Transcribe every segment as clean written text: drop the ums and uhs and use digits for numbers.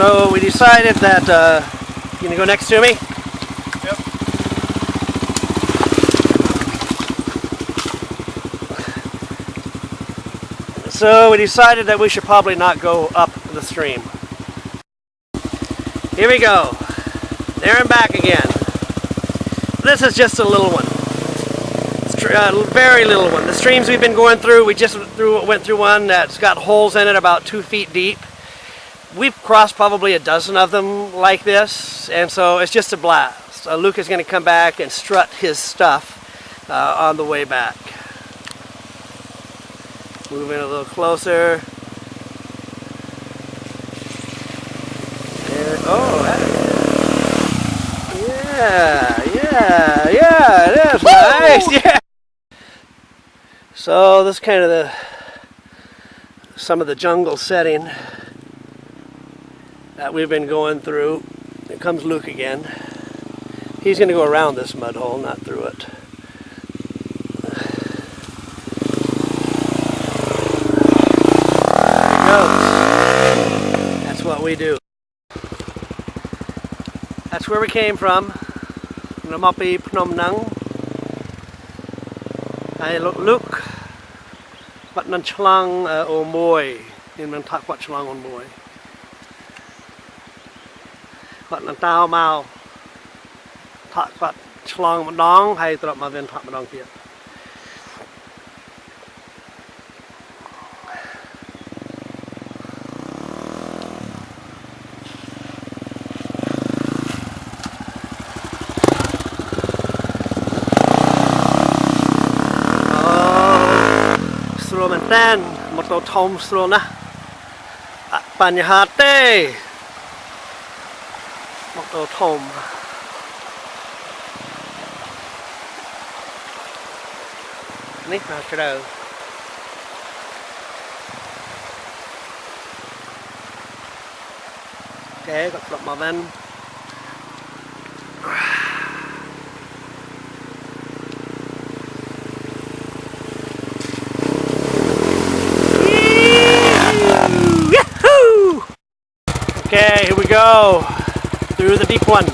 So we decided that you gonna go next to me? Yep. So we decided that we should probably not go up the stream. Here we go. There and back again. This is just a little one. Very little one. The streams we've been going through, we just went through one that's got holes in it about 2 feet deep. We've crossed probably a dozen of them like this, and so it's just a blast. Luke is going to come back and strut his stuff on the way back. Moving a little closer. And, oh, yeah, it is nice, yeah. So this is kind of some of the jungle setting that we've been going through. Here comes Luke again. He's going to go around this mud hole, not through it. There he goes. That's what we do. That's where we came from. Namapi Phnom Nang. Hey, look. Wat nan chlang o moi. In man tak wat chlang on moi. Wat nan tao mau. Tak wat chlang madong. Hay trap ma ven tak madong tiệt. Then, một tàu thông xuống nè, bạn nhà hát đây, một tàu thông, nít nào cái đầu, cái gặp lộc màu ven. Okay, here we go, through the deep one.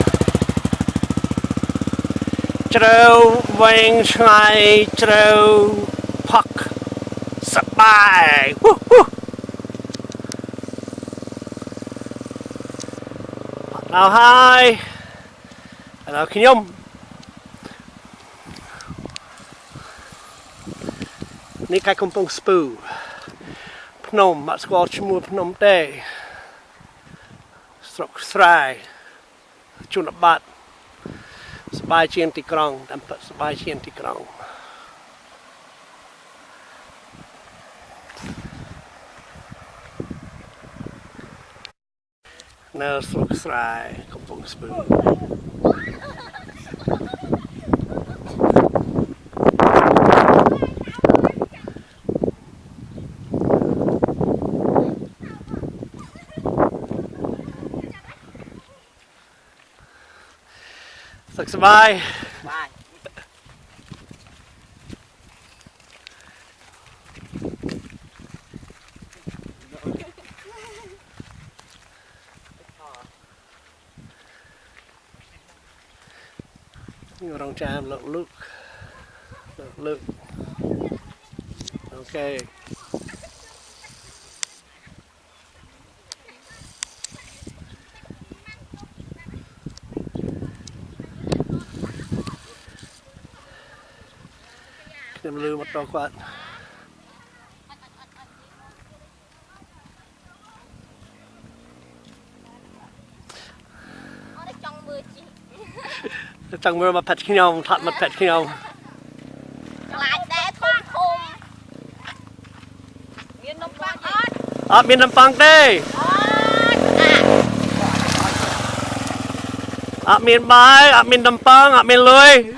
Charo, wang, chai, charo, puck, sabai, woo woo. Now hi, hello Kinyom. Ni kai Kampong Spoo, Phnom, mat squal chmu Phnom Day. Strok Srai, Chunabat, Sabai Chien Tikrong, Dampat Sabai Chien Tikrong. Now Strok Srai, Kampong Spoo. Bye. Bye. You don't try and look Luke. Look. Okay. Em lưu một đồ quạt. Trong mưa mà phật khi nhau, thật mà phật khi nhau. Miền Nam Pang đây. Miền Bái, miền Nam Pang, miền Lôi.